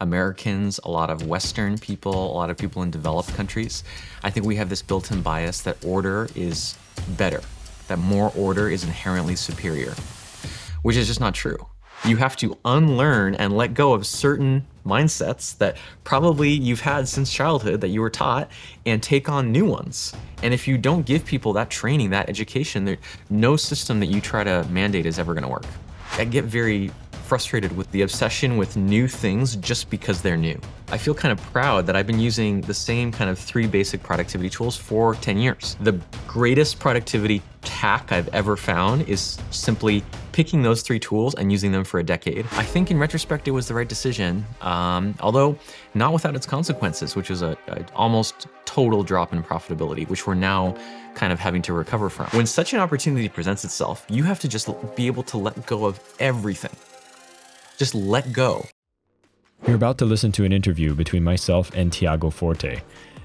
Americans, a lot of Western people, a lot of people in developed countries. I think we have this built-in bias that order is better, that more order is inherently superior, which is just not true. You have to unlearn and let go of certain mindsets that probably you've had since childhood that you were taught and take on new ones. And if you don't give people that training, that education, no system that you try to mandate is ever gonna work. I get very frustrated with the obsession with new things just because they're new. I feel kind of proud that I've been using the same kind of 3 basic productivity tools for 10 years. The greatest productivity hack I've ever found is simply picking those 3 tools and using them for a decade. I think in retrospect, it was the right decision, although not without its consequences, which was a almost total drop in profitability, which we're now kind of having to recover from. When such an opportunity presents itself, you have to just be able to let go of everything. Just let go. You're about to listen to an interview between myself and Tiago Forte.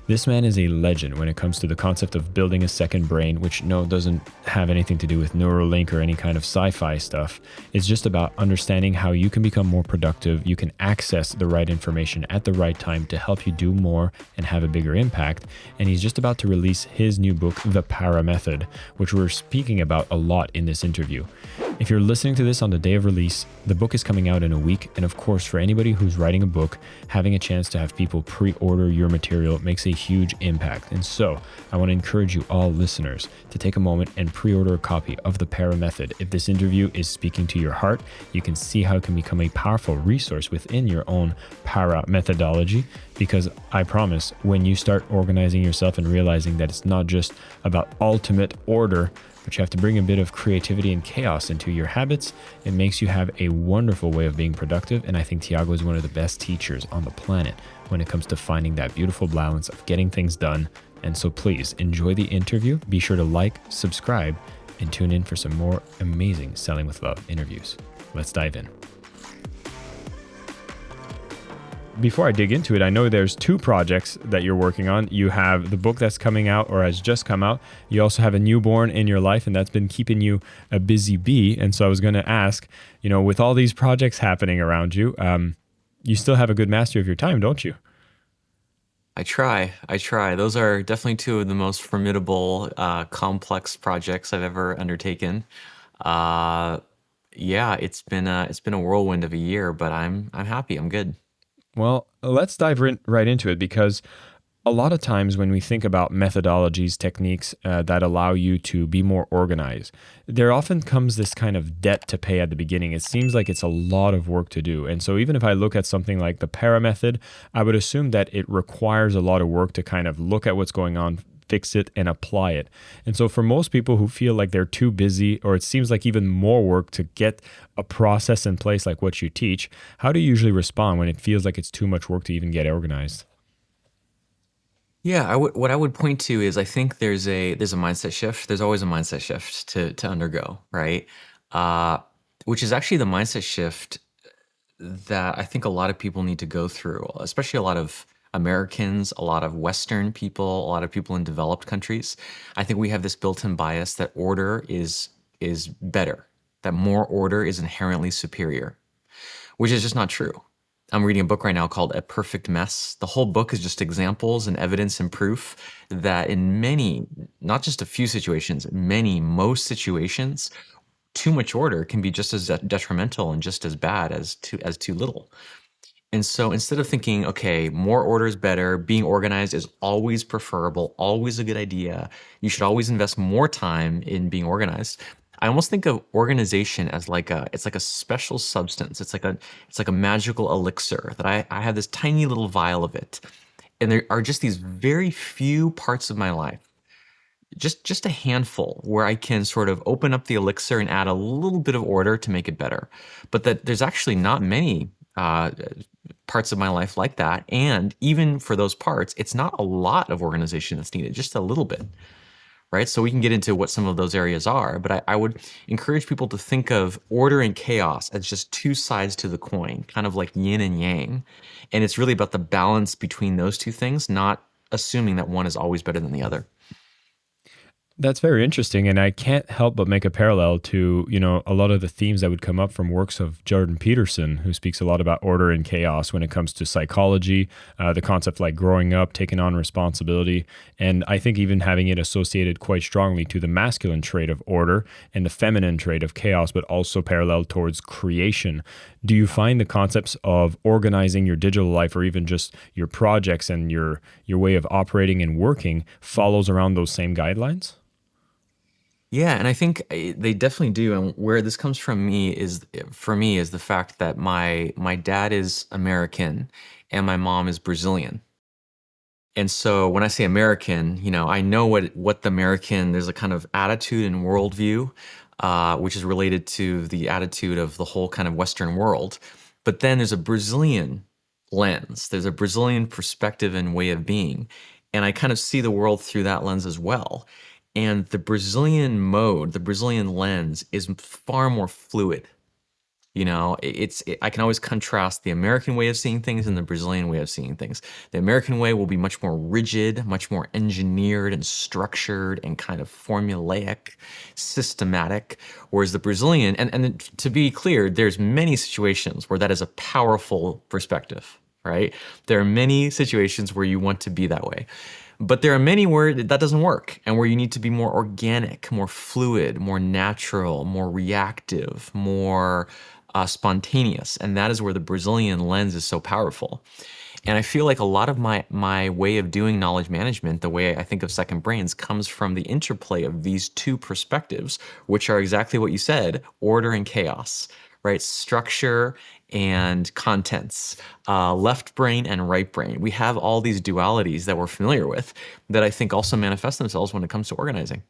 This man is a legend when it comes to the concept of building a second brain, which doesn't have anything to do with Neuralink or any kind of sci-fi stuff. It's just about understanding how you can become more productive, you can access the right information at the right time to help you do more and have a bigger impact. And he's just about to release his new book, The Para Method, which we're speaking about a lot in this interview. If you're listening to this on the day of release, the book is coming out in a week. And of course, for anybody who's writing a book, having a chance to have people pre-order your material makes a huge impact. And so I want to encourage you all listeners to take a moment and pre-order a copy of The Para Method. If this interview is speaking to your heart, you can see how it can become a powerful resource within your own para methodology. Because I promise, when you start organizing yourself and realizing that it's not just about ultimate order, but you have to bring a bit of creativity and chaos into your habits, it makes you have a wonderful way of being productive. And I think Tiago is one of the best teachers on the planet when it comes to finding that beautiful balance of getting things done. And so please enjoy the interview. Be sure to like, subscribe, and tune in for some more amazing Selling with Love interviews. Let's dive in. Before I dig into it, I know there's 2 projects that you're working on. You have the book that's coming out or has just come out. You also have a newborn in your life, and that's been keeping you a busy bee. And so I was going to ask, with all these projects happening around you, you still have a good mastery of your time, don't you? I try. Those are definitely 2 of the most formidable, complex projects I've ever undertaken. Yeah, it's been a whirlwind of a year, but I'm happy. I'm good. Well, let's dive right into it, because a lot of times when we think about methodologies, techniques that allow you to be more organized, there often comes this kind of debt to pay at the beginning. It seems like it's a lot of work to do. And so even if I look at something like the Para Method, I would assume that it requires a lot of work to kind of look at what's going on, fix it, and apply it. And so for most people who feel like they're too busy, or it seems like even more work to get a process in place like what you teach, how do you usually respond when it feels like it's too much work to even get organized? Yeah, what I would point to is I think there's a mindset shift. There's always a mindset shift to undergo, right? Which is actually the mindset shift that I think a lot of people need to go through, especially a lot of Americans, a lot of Western people, a lot of people in developed countries. I think we have this built-in bias that order is better, that more order is inherently superior, which is just not true. I'm reading a book right now called A Perfect Mess. The whole book is just examples and evidence and proof that in many, not just a few situations, most situations, too much order can be just as detrimental and just as bad as too little. And so instead of thinking, okay, more order is better, being organized is always preferable, always a good idea, you should always invest more time in being organized, I almost think of organization as it's like a special substance. It's like a magical elixir that I have this tiny little vial of it. And there are just these very few parts of my life, just a handful, where I can sort of open up the elixir and add a little bit of order to make it better. But that there's actually not many parts of my life like that. And even for those parts, it's not a lot of organization that's needed, just a little bit, right? So we can get into what some of those areas are, but I would encourage people to think of order and chaos as just 2 sides to the coin, kind of like yin and yang. And it's really about the balance between those 2 things, not assuming that one is always better than the other. That's very interesting, and I can't help but make a parallel to, a lot of the themes that would come up from works of Jordan Peterson, who speaks a lot about order and chaos when it comes to psychology, the concept like growing up, taking on responsibility, and I think even having it associated quite strongly to the masculine trait of order and the feminine trait of chaos, but also parallel towards creation. Do you find the concepts of organizing your digital life or even just your projects and your way of operating and working follows around those same guidelines? Yeah, and I think they definitely do. And where this comes from me is for me is the fact that my dad is American and my mom is Brazilian. And so when I say American, I know what the American, there's a kind of attitude and worldview, which is related to the attitude of the whole kind of Western world. But then there's a Brazilian lens. There's a Brazilian perspective and way of being. And I kind of see the world through that lens as well. And the Brazilian mode, the Brazilian lens is far more fluid. I can always contrast the American way of seeing things and the Brazilian way of seeing things. The American way will be much more rigid, much more engineered and structured and kind of formulaic, systematic, whereas the Brazilian, and to be clear, there's many situations where that is a powerful perspective, right? There are many situations where you want to be that way. But there are many where that doesn't work and where you need to be more organic, more fluid, more natural, more reactive, more spontaneous. And that is where the Brazilian lens is so powerful. And I feel like a lot of my way of doing knowledge management, the way I think of second brains, comes from the interplay of these two perspectives, which are exactly what you said, order and chaos, right? Structure and contents, left brain and right brain. We have all these dualities that we're familiar with that I think also manifest themselves when it comes to organizing.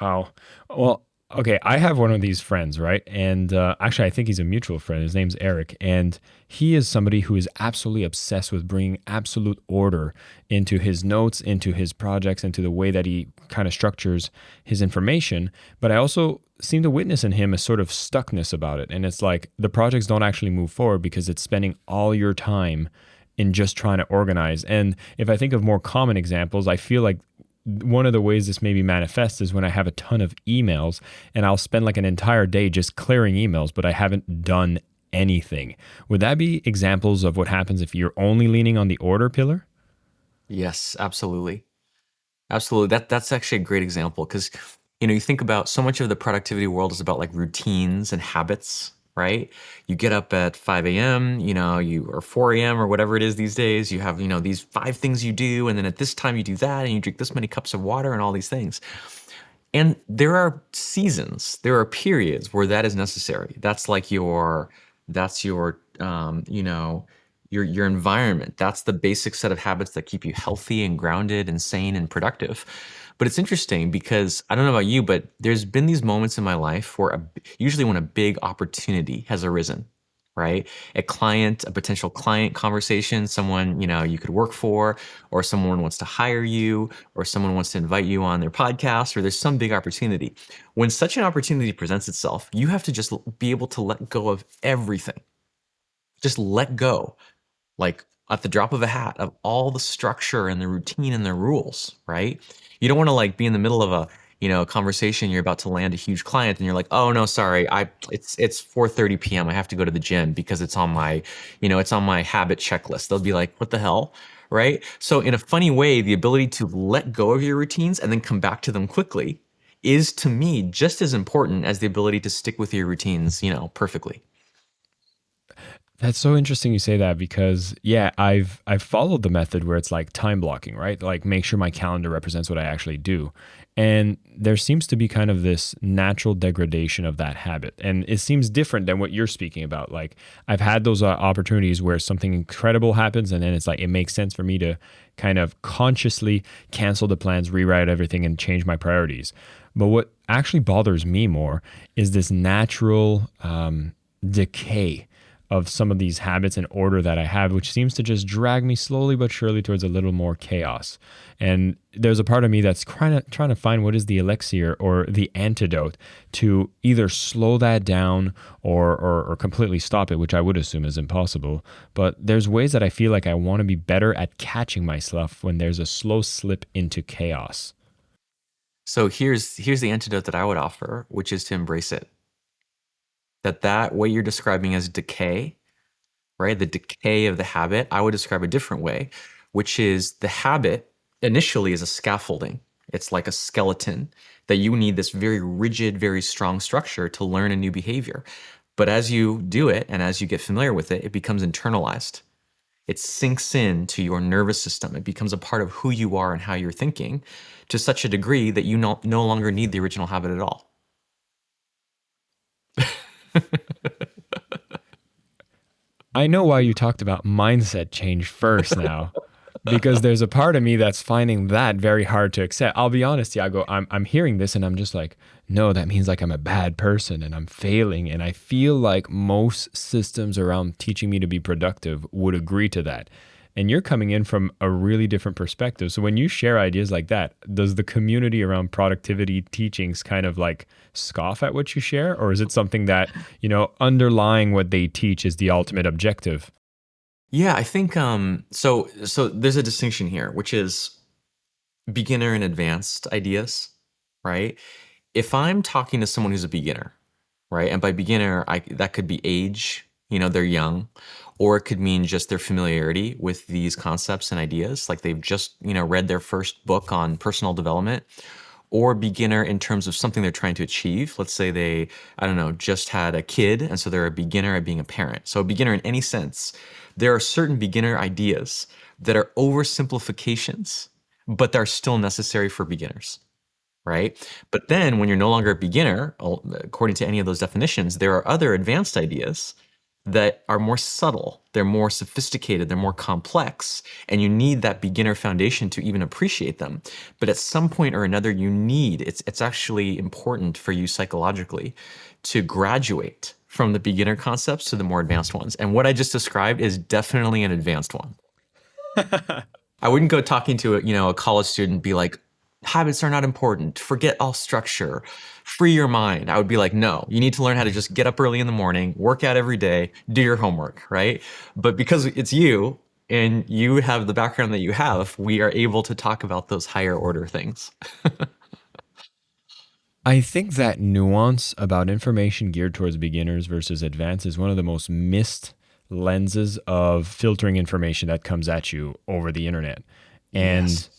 Wow. Well, okay, I have one of these friends, right? And actually, I think he's a mutual friend. His name's Eric. And he is somebody who is absolutely obsessed with bringing absolute order into his notes, into his projects, into the way that he kind of structures his information. But I also seem to witness in him a sort of stuckness about it. And it's like the projects don't actually move forward because it's spending all your time in just trying to organize. And if I think of more common examples, I feel like one of the ways this maybe manifests is when I have a ton of emails and I'll spend like an entire day just clearing emails, but I haven't done anything. Would that be examples of what happens if you're only leaning on the order pillar? Yes, absolutely. Absolutely. That's actually a great example because you think about so much of the productivity world is about like routines and habits, right? You get up at 5 a.m., you or 4 a.m. or whatever it is these days. You have, these five things you do, and then at this time you do that, and you drink this many cups of water and all these things. And there are seasons, there are periods where that is necessary. That's your your environment. That's the basic set of habits that keep you healthy and grounded and sane and productive. But it's interesting because I don't know about you, but there's been these moments in my life where usually when a big opportunity has arisen, right? A potential client conversation, someone, you could work for, or someone wants to hire you, or someone wants to invite you on their podcast, or there's some big opportunity. When such an opportunity presents itself, you have to just be able to let go of everything. Just let go, like at the drop of a hat, of all the structure and the routine and the rules, right? You don't want to like be in the middle of a conversation. You're about to land a huge client and you're like, oh no, sorry, it's 4:30 p.m. I have to go to the gym because it's on my habit checklist. They'll be like, what the hell? Right? So in a funny way, the ability to let go of your routines and then come back to them quickly is to me just as important as the ability to stick with your routines, perfectly. That's so interesting you say that because yeah, I've followed the method where it's like time blocking, right? Like make sure my calendar represents what I actually do. And there seems to be kind of this natural degradation of that habit. And it seems different than what you're speaking about. Like I've had those opportunities where something incredible happens and then it's like it makes sense for me to kind of consciously cancel the plans, rewrite everything and change my priorities. But what actually bothers me more is this natural decay of some of these habits and order that I have, which seems to just drag me slowly but surely towards a little more chaos. And there's a part of me that's trying to find what is the elixir or the antidote to either slow that down or completely stop it, which I would assume is impossible. But there's ways that I feel like I want to be better at catching myself when there's a slow slip into chaos. So here's the antidote that I would offer, which is to embrace it. That what you're describing as decay, right? The decay of the habit, I would describe a different way, which is the habit initially is a scaffolding. It's like a skeleton that you need this very rigid, very strong structure to learn a new behavior. But as you do it and as you get familiar with it, it becomes internalized. It sinks into your nervous system. It becomes a part of who you are and how you're thinking to such a degree that you no longer need the original habit at all. I know why you talked about mindset change first now, because there's a part of me that's finding that very hard to accept. I'll be honest, Tiago, I'm hearing this and I'm just like, no, that means like I'm a bad person and I'm failing. And I feel like most systems around teaching me to be productive would agree to that. And you're coming in from a really different perspective. So when you share ideas like that, does the community around productivity teachings kind of like scoff at what you share? Or is it something that, underlying what they teach is the ultimate objective? Yeah, I think so there's a distinction here, which is beginner and advanced ideas, right? If I'm talking to someone who's a beginner, right? And by beginner, that could be age, they're young, or it could mean just their familiarity with these concepts and ideas, like they've just, read their first book on personal development, or beginner in terms of something they're trying to achieve. Let's say they, I don't know, just had a kid, and so they're a beginner at being a parent. So a beginner in any sense, there are certain beginner ideas that are oversimplifications, but they're still necessary for beginners, right? But then when you're no longer a beginner, according to any of those definitions, there are other advanced ideas that are more subtle, they're more sophisticated, they're more complex, and you need that beginner foundation to even appreciate them. But at some point or another, it's actually important for you psychologically to graduate from the beginner concepts to the more advanced ones. And what I just described is definitely an advanced one. I wouldn't go talking to a college student and be like, habits are not important. Forget all structure. Free your mind. I would be like, no, you need to learn how to just get up early in the morning, work out every day, do your homework, right? But because it's you and you have the background that you have, we are able to talk about those higher order things. I think that nuance about information geared towards beginners versus advanced is one of the most missed lenses of filtering information that comes at you over the internet. And, Yes.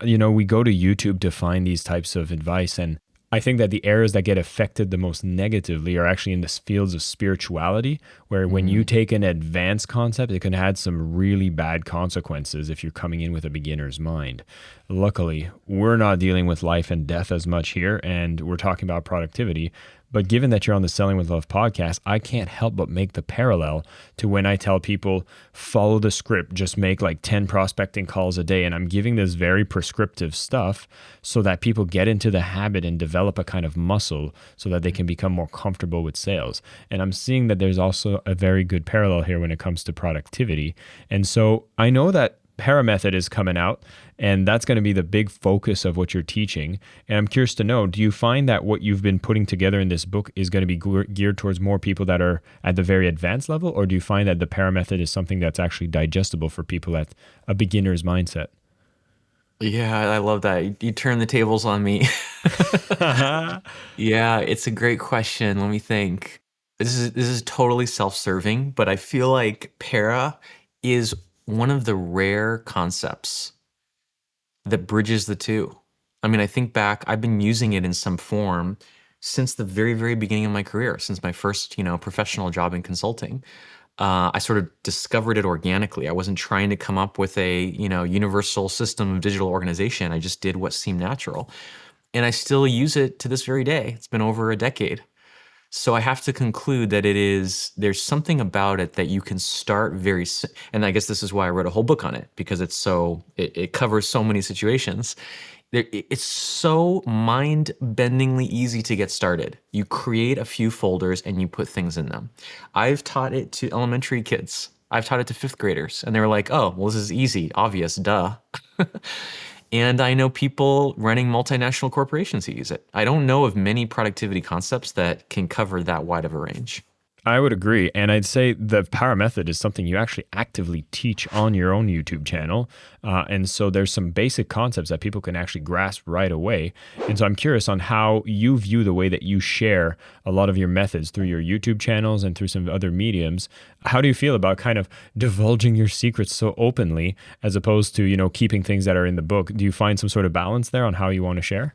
we go to YouTube to find these types of advice. And I think that the areas that get affected the most negatively are actually in the fields of spirituality, where when you Mm, take an advanced concept, it can add some really bad consequences if you're coming in with a beginner's mind. Luckily, we're not dealing with life and death as much here, and we're talking about productivity. But given that you're on the Selling with Love podcast, I can't help but make the parallel to when I tell people, follow the script, just make like 10 prospecting calls a day. And I'm giving this very prescriptive stuff so that people get into the habit and develop a kind of muscle so that they can become more comfortable with sales. And I'm seeing that there's also a very good parallel here when it comes to productivity. And so I know that paramethod is coming out, and that's going to be the big focus of what you're teaching. And I'm curious to know, do you find that what you've been putting together in this book is going to be geared towards more people that are at the very advanced level, or do you find that the paramethod is something that's actually digestible for people at a beginner's mindset? yeah, I love that. You turn the tables on me. Yeah, it's a great question. Let me think. This is totally self-serving, but I feel like para is one of the rare concepts that bridges the two. I mean, I think back, I've been using it in some form since the very, very beginning of my career, since my first, professional job in consulting. I sort of discovered it organically. I wasn't trying to come up with a, universal system of digital organization. I just did what seemed natural. And I still use it to this very day. It's been over a decade. So I have to conclude that there's something about it that you can start and I guess this is why I wrote a whole book on it, because it covers so many situations. It's so mind-bendingly easy to get started. You create a few folders and you put things in them. I've taught it to elementary kids. I've taught it to fifth graders, and they were like, oh, well, this is easy, obvious, duh. And I know people running multinational corporations who use it. I don't know of many productivity concepts that can cover that wide of a range. I would agree. And I'd say the power method is something you actually actively teach on your own YouTube channel. And so there's some basic concepts that people can actually grasp right away. And so I'm curious on how you view the way that you share a lot of your methods through your YouTube channels and through some other mediums. How do you feel about kind of divulging your secrets so openly as opposed to, keeping things that are in the book? Do you find some sort of balance there on how you want to share?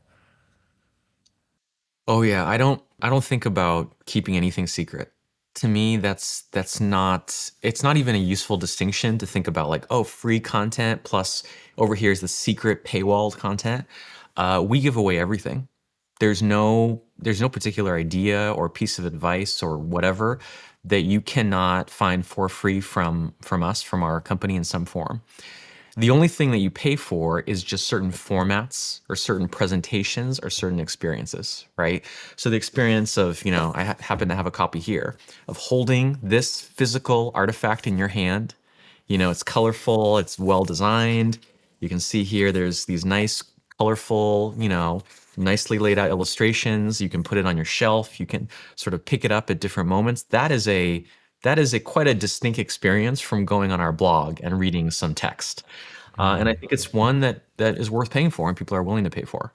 Oh yeah, I don't think about keeping anything secret. To me, that's not it's not even a useful distinction to think about like, oh, free content plus over here is the secret paywalled content. We give away everything. There's no particular idea or piece of advice or whatever that you cannot find for free from us, from our company in some form. The only thing that you pay for is just certain formats or certain presentations or certain experiences, right? So the experience of, I happen to have a copy here of holding this physical artifact in your hand. It's colorful, it's well designed. You can see here there's these nice, colorful, nicely laid out illustrations. You can put it on your shelf. You can sort of pick it up at different moments. That is a quite a distinct experience from going on our blog and reading some text. And I think it's one that is worth paying for and people are willing to pay for.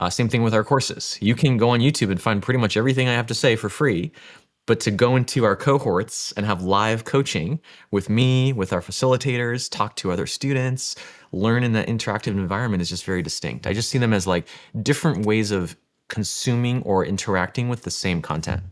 Same thing with our courses. You can go on YouTube and find pretty much everything I have to say for free, but to go into our cohorts and have live coaching with me, with our facilitators, talk to other students, learn in that interactive environment is just very distinct. I just see them as like different ways of consuming or interacting with the same content.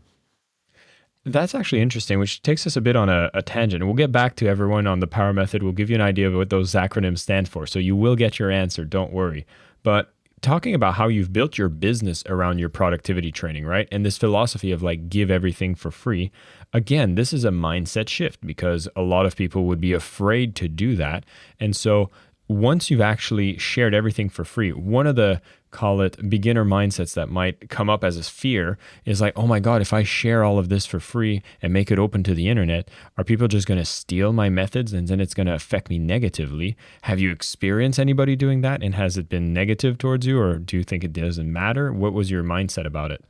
That's actually interesting, which takes us a bit on a tangent. We'll get back to everyone on the power method. We'll give you an idea of what those acronyms stand for. So you will get your answer, don't worry. But talking about how you've built your business around your productivity training, right? And this philosophy of like give everything for free. Again, this is a mindset shift because a lot of people would be afraid to do that. And so once you've actually shared everything for free, one of the call it beginner mindsets that might come up as a fear is like, oh my God, if I share all of this for free and make it open to the internet, are people just going to steal my methods and then it's going to affect me negatively? Have you experienced anybody doing that? And has it been negative towards you, or do you think it doesn't matter? What was your mindset about it?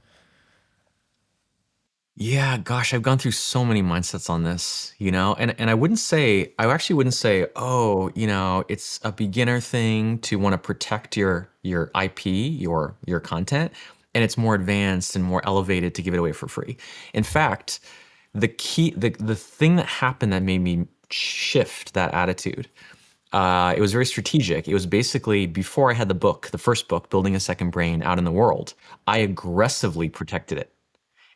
Yeah, gosh, I've gone through so many mindsets on this, and I actually wouldn't say, oh, it's a beginner thing to want to protect your IP, your content, and it's more advanced and more elevated to give it away for free. In fact, the thing that happened that made me shift that attitude, it was very strategic. It was basically before I had the first book, Building a Second Brain, out in the world, I aggressively protected it.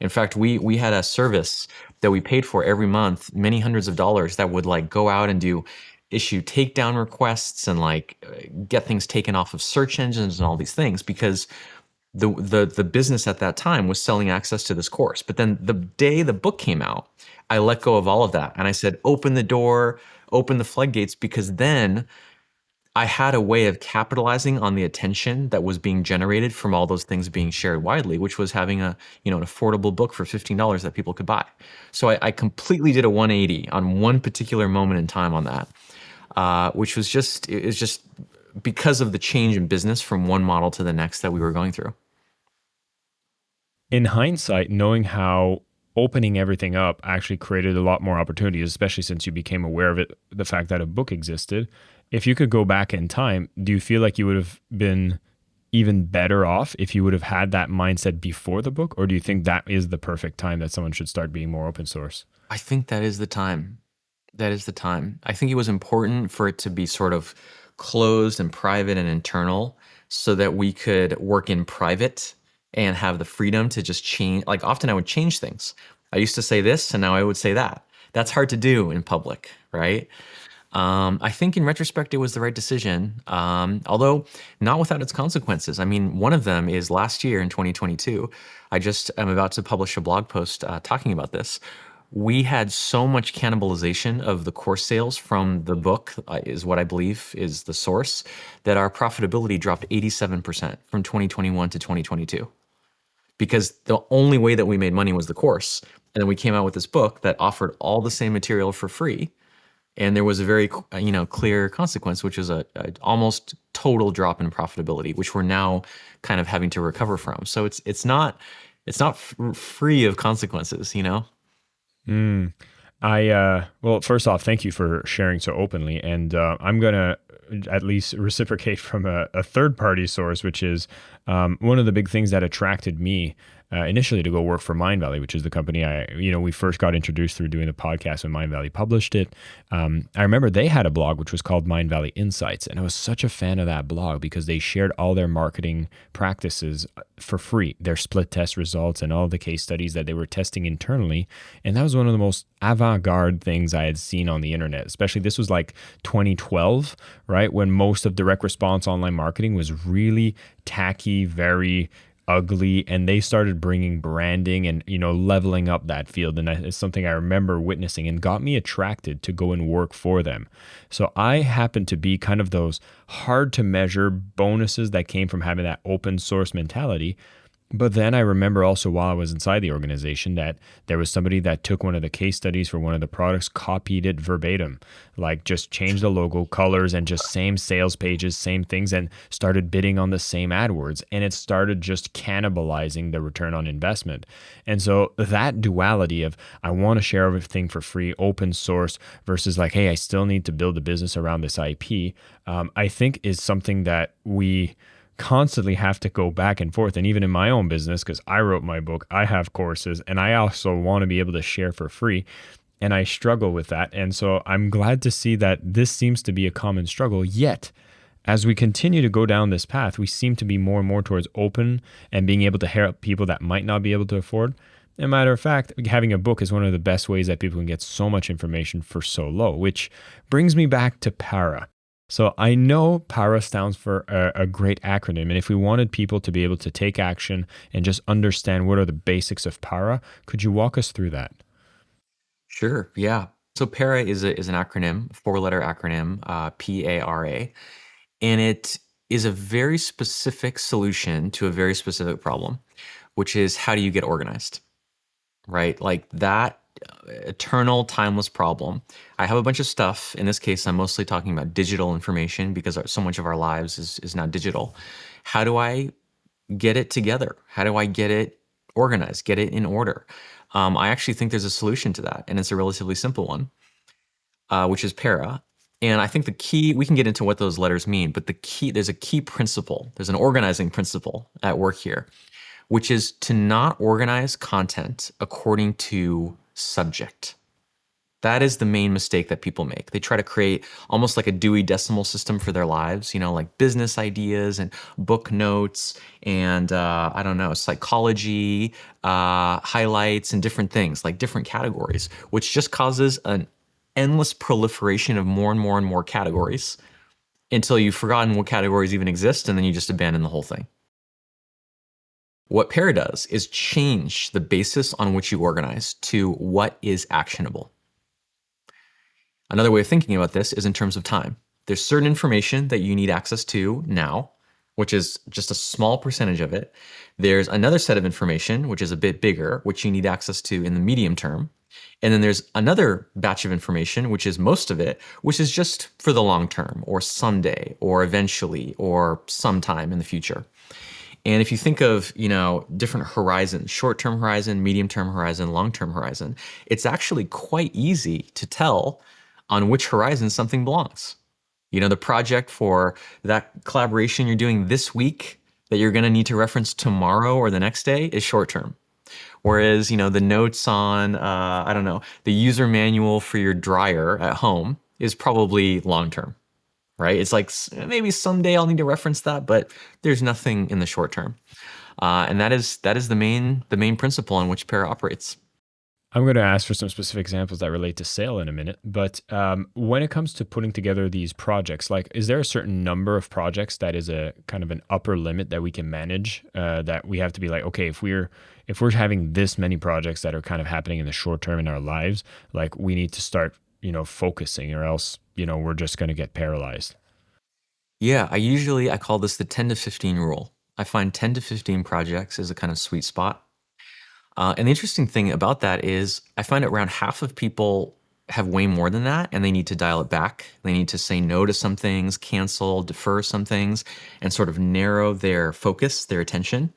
In fact, we had a service that we paid for every month, many hundreds of dollars, that would like go out and issue takedown requests and like get things taken off of search engines and all these things because the business at that time was selling access to this course. But then the day the book came out, I let go of all of that and I said, open the door, open the floodgates, because then I had a way of capitalizing on the attention that was being generated from all those things being shared widely, which was having an affordable book for $15 that people could buy. So I completely did a 180 on one particular moment in time on that, which was just because of the change in business from one model to the next that we were going through. In hindsight, knowing how opening everything up actually created a lot more opportunities, especially since you became aware of it, the fact that a book existed. If you could go back in time, do you feel like you would have been even better off if you would have had that mindset before the book? Or do you think that is the perfect time that someone should start being more open source? I think that is the time. That is the time. I think it was important for it to be sort of closed and private and internal so that we could work in private and have the freedom to just change. Like often I would change things. I used to say this and now I would say that. That's hard to do in public, right? I think in retrospect, it was the right decision, although not without its consequences. I mean, one of them is last year in 2022, I just am about to publish a blog post talking about this. We had so much cannibalization of the course sales from the book, is what I believe is the source, that our profitability dropped 87% from 2021 to 2022 because the only way that we made money was the course. And then we came out with this book that offered all the same material for free, and there was a very clear consequence, which is a almost total drop in profitability, which we're now kind of having to recover from. So it's not free of consequences. Mm. Well, first off, thank you for sharing so openly. And I'm going to at least reciprocate from a third party source, which is one of the big things that attracted me initially to go work for Mind Valley, which is the company we first got introduced through doing the podcast when Mind Valley published it. I remember they had a blog which was called Mind Valley Insights. And I was such a fan of that blog because they shared all their marketing practices for free, their split test results and all the case studies that they were testing internally. And that was one of the most avant-garde things I had seen on the internet, especially this was like 2012, right? When most of direct response online marketing was really tacky, very ugly, and they started bringing branding and leveling up that field. And it's something I remember witnessing and got me attracted to go and work for them. So I happen to be kind of those hard to measure bonuses that came from having that open source mentality. But then I remember also while I was inside the organization that there was somebody that took one of the case studies for one of the products, copied it verbatim, like just changed the logo, colors, and just same sales pages, same things, and started bidding on the same AdWords. And it started just cannibalizing the return on investment. And so that duality of I want to share everything for free, open source, versus like, hey, I still need to build a business around this IP, I think is something that we constantly have to go back and forth. And even in my own business, because I wrote my book, I have courses, and I also want to be able to share for free. And I struggle with that. And so I'm glad to see that this seems to be a common struggle. Yet, as we continue to go down this path, we seem to be more and more towards open and being able to help people that might not be able to afford. As a matter of fact, having a book is one of the best ways that people can get so much information for so low, which brings me back to Para. So I know PARA stands for a great acronym. And if we wanted people to be able to take action and just understand what are the basics of PARA, could you walk us through that? Sure. Yeah. So PARA is an acronym, four-letter acronym, PARA, and it is a very specific solution to a very specific problem, which is how do you get organized, right? Like that eternal, timeless problem. I have a bunch of stuff. In this case, I'm mostly talking about digital information because so much of our lives is now digital. How do I get it together? How do I get it organized, get it in order? I actually think there's a solution to that, and it's a relatively simple one, which is para. And I think the key, we can get into what those letters mean, but there's a key principle, there's an organizing principle at work here, which is to not organize content according to subject. That is the main mistake that people make. They try to create almost like a Dewey Decimal System for their lives, like business ideas and book notes and I don't know, psychology, highlights and different things, like different categories, which just causes an endless proliferation of more and more and more categories until you've forgotten what categories even exist and then you just abandon the whole thing. What Pair does is change the basis on which you organize to what is actionable. Another way of thinking about this is in terms of time. There's certain information that you need access to now, which is just a small percentage of it. There's another set of information, which is a bit bigger, which you need access to in the medium term. And then there's another batch of information, which is most of it, which is just for the long term or someday or eventually or sometime in the future. And if you think of, different horizons, short-term horizon, medium-term horizon, long-term horizon, it's actually quite easy to tell on which horizon something belongs. The project for that collaboration you're doing this week that you're going to need to reference tomorrow or the next day is short-term. Whereas, the notes on, I don't know, the user manual for your dryer at home is probably long-term, right? It's like maybe someday I'll need to reference that, but there's nothing in the short term. And that is the main principle on which Para operates. I'm going to ask for some specific examples that relate to sale in a minute, but when it comes to putting together these projects, like, is there a certain number of projects that is a kind of an upper limit that we can manage? That we have to be like, okay, if we're having this many projects that are kind of happening in the short term in our lives, like we need to start, focusing, or else, we're just going to get paralyzed. Yeah, I call this the 10 to 15 rule. I find 10 to 15 projects is a kind of sweet spot. And the interesting thing about that is I find around half of people have way more than that and they need to dial it back. They need to say no to some things, cancel, defer some things, and sort of narrow their focus, their attention.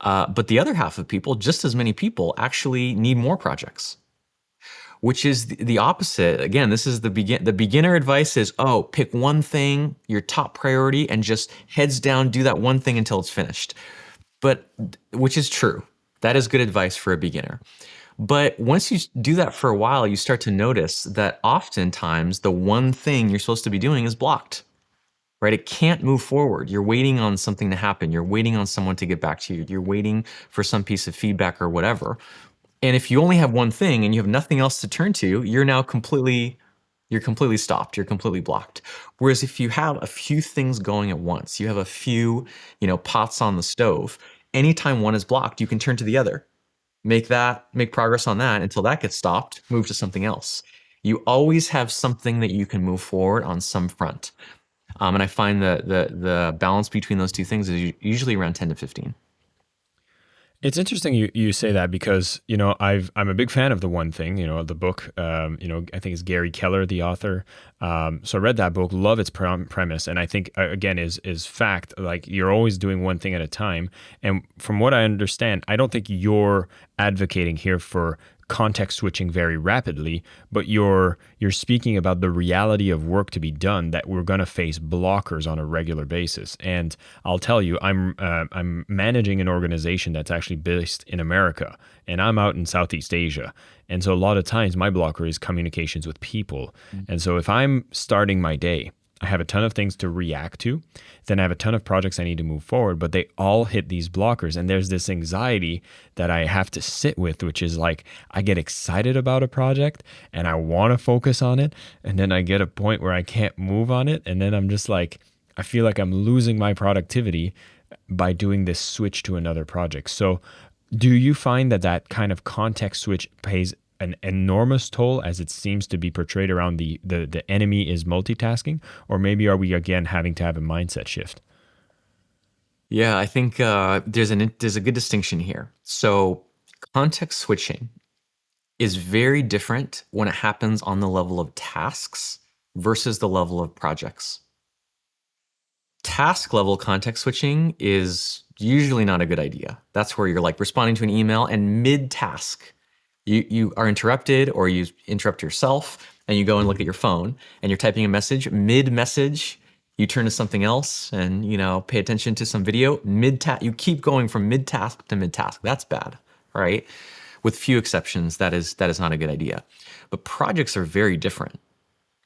But the other half of people, just as many people, actually need more projects. which is the opposite. Again, this is the beginner advice is, oh, pick one thing, your top priority, and just heads down, do that one thing until it's finished. But which is true. That is good advice for a beginner. But once you do that for a while, you start to notice that oftentimes the one thing you're supposed to be doing is blocked, right? It can't move forward. You're waiting on something to happen. You're waiting on someone to get back to you. You're waiting for some piece of feedback or whatever. And if you only have one thing and you have nothing else to turn to, you're completely stopped. You're completely blocked. Whereas if you have a few things going at once, you have a few, pots on the stove, anytime one is blocked, you can turn to the other. Make progress on that until that gets stopped, move to something else. You always have something that you can move forward on some front. And I find the balance between those two things is usually around 10 to 15. It's interesting you say that because, I'm a big fan of The One Thing, the book, I think it's Gary Keller, the author. So I read that book, love its premise. And I think, again, is fact, like you're always doing one thing at a time. And from what I understand, I don't think you're advocating here for context switching very rapidly, but you're speaking about the reality of work to be done, that we're going to face blockers on a regular basis. And I'll tell you, I'm managing an organization that's actually based in America, and I'm out in Southeast Asia. And so a lot of times my blocker is communications with people. And so if I'm starting my day, I have a ton of things to react to. Then I have a ton of projects I need to move forward, but they all hit these blockers. And there's this anxiety that I have to sit with, which is like, I get excited about a project and I want to focus on it. And then I get a point where I can't move on it. And then I'm just like, I feel like I'm losing my productivity by doing this switch to another project. So do you find that kind of context switch plays an enormous toll, as it seems to be portrayed around the enemy is multitasking? Or maybe are we again having to have a mindset shift? Yeah, I think there's a good distinction here. So context switching is very different when it happens on the level of tasks versus the level of projects. Task level context switching is usually not a good idea. That's where you're like responding to an email and mid task, you are interrupted, or you interrupt yourself and you go and look at your phone and you're typing a message. Mid message, you turn to something else and pay attention to some video. Mid task, you keep going from mid task to mid task. That's bad, right? With few exceptions, that is not a good idea. But projects are very different,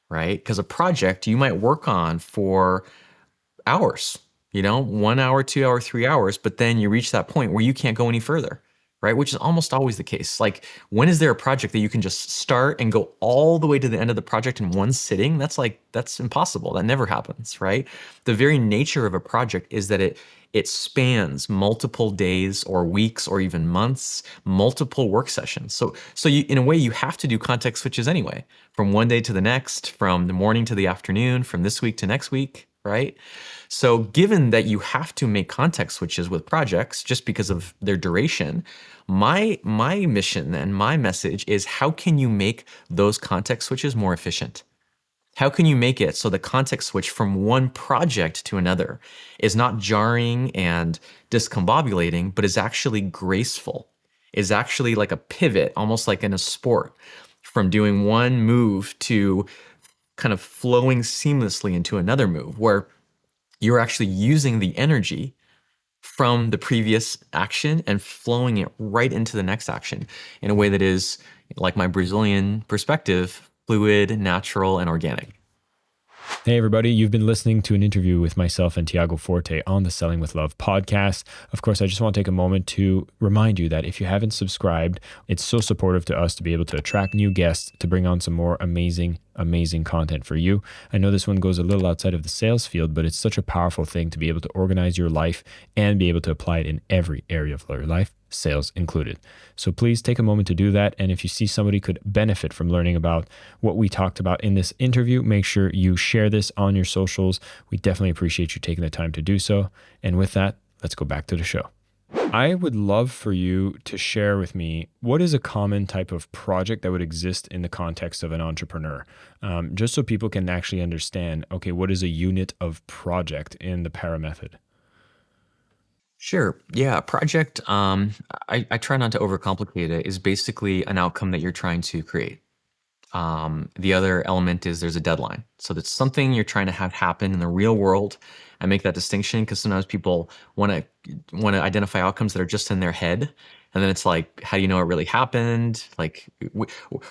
right? Because a project you might work on for hours, 1 hour, 2 hour, 3 hours, but then you reach that point where you can't go any further, right? Which is almost always the case. Like, when is there a project that you can just start and go all the way to the end of the project in one sitting? That's impossible. That never happens, right? The very nature of a project is that it spans multiple days or weeks or even months, multiple work sessions. So you, in a way, you have to do context switches anyway, from one day to the next, from the morning to the afternoon, from this week to next week, right? So given that you have to make context switches with projects just because of their duration, my mission and my message is, how can you make those context switches more efficient? How can you make it so the context switch from one project to another is not jarring and discombobulating, but is actually graceful, is actually like a pivot, almost like in a sport, from doing one move to kind of flowing seamlessly into another move, where you're actually using the energy from the previous action and flowing it right into the next action in a way that is, like my Brazilian perspective, fluid, natural, and organic. Hey, everybody. You've been listening to an interview with myself and Tiago Forte on the Selling with Love podcast. Of course, I just want to take a moment to remind you that if you haven't subscribed, it's so supportive to us to be able to attract new guests, to bring on some more amazing content for you. I know this one goes a little outside of the sales field, but it's such a powerful thing to be able to organize your life and be able to apply it in every area of your life, sales included. So please take a moment to do that. And if you see somebody could benefit from learning about what we talked about in this interview, make sure you share this on your socials. We definitely appreciate you taking the time to do so. And with that, let's go back to the show. I would love for you to share with me, what is a common type of project that would exist in the context of an entrepreneur? Just so people can actually understand, okay, what is a unit of project in the PARA method? Sure. Yeah. Project, I try not to overcomplicate it, is basically an outcome that you're trying to create. The other element is there's a deadline. So that's something you're trying to have happen in the real world. I make that distinction because sometimes people want to identify outcomes that are just in their head, and then it's like, how do you know it really happened? Like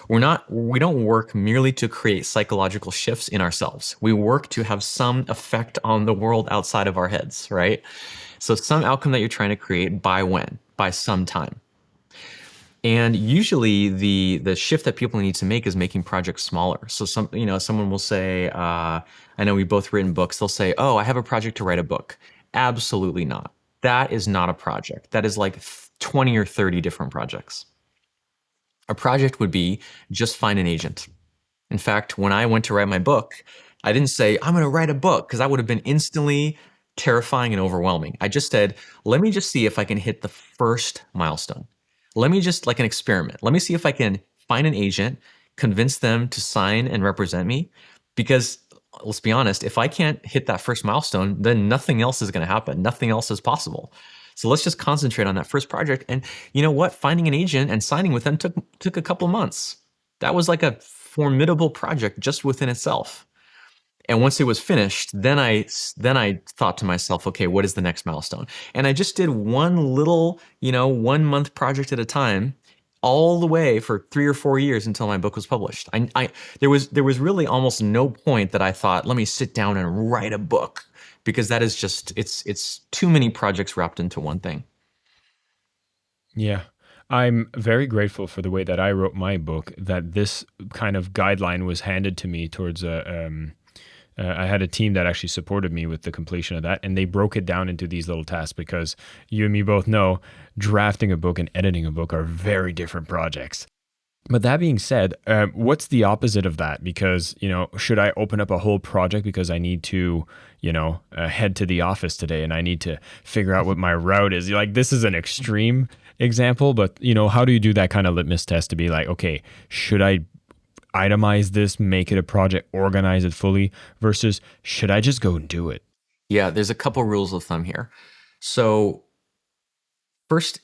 we don't work merely to create psychological shifts in ourselves. We work to have some effect on the world outside of our heads, right? So some outcome that you're trying to create by when? By some time. And usually the shift that people need to make is making projects smaller. So someone will say, I know we've both written books. They'll say, oh, I have a project to write a book. Absolutely not. That is not a project. That is like 20 or 30 different projects. A project would be just find an agent. In fact, when I went to write my book, I didn't say, I'm going to write a book, because that would have been instantly terrifying and overwhelming. I just said, let me just see if I can hit the first milestone. Let me just, like an experiment, let me see if I can find an agent, convince them to sign and represent me. Because let's be honest, if I can't hit that first milestone, then nothing else is going to happen. Nothing else is possible. So let's just concentrate on that first project. And you know what? Finding an agent and signing with them took a couple months. That was like a formidable project just within itself. And once it was finished, then I thought to myself, okay, what is the next milestone? And I just did one little, 1 month project at a time, all the way for 3 or 4 years until my book was published. There was really almost no point that I thought, let me sit down and write a book, because that is just it's too many projects wrapped into one thing. Yeah. I'm very grateful for the way that I wrote my book, that this kind of guideline was handed to me towards I had a team that actually supported me with the completion of that, and they broke it down into these little tasks, because you and me both know drafting a book and editing a book are very different projects. But that being said, what's the opposite of that? Because, should I open up a whole project because I need to, head to the office today and I need to figure out what my route is? Like, this is an extreme example, but, how do you do that kind of litmus test to be like, okay, should I itemize this, make it a project, organize it fully, versus should I just go and do it? Yeah, there's a couple rules of thumb here. So first,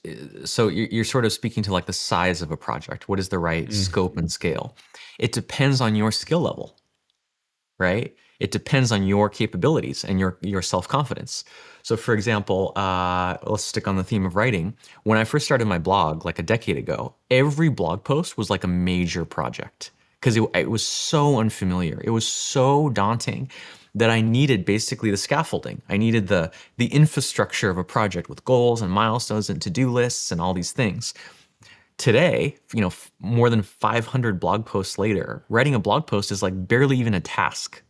so you're sort of speaking to like the size of a project. What is the right scope and scale? It depends on your skill level, right? It depends on your capabilities and your self-confidence. So for example, let's stick on the theme of writing. When I first started my blog like a decade ago, every blog post was like a major project, because it was so unfamiliar. It was so daunting that I needed basically the scaffolding. I needed the infrastructure of a project with goals and milestones and to-do lists and all these things. Today, more than 500 blog posts later, writing a blog post is like barely even a task.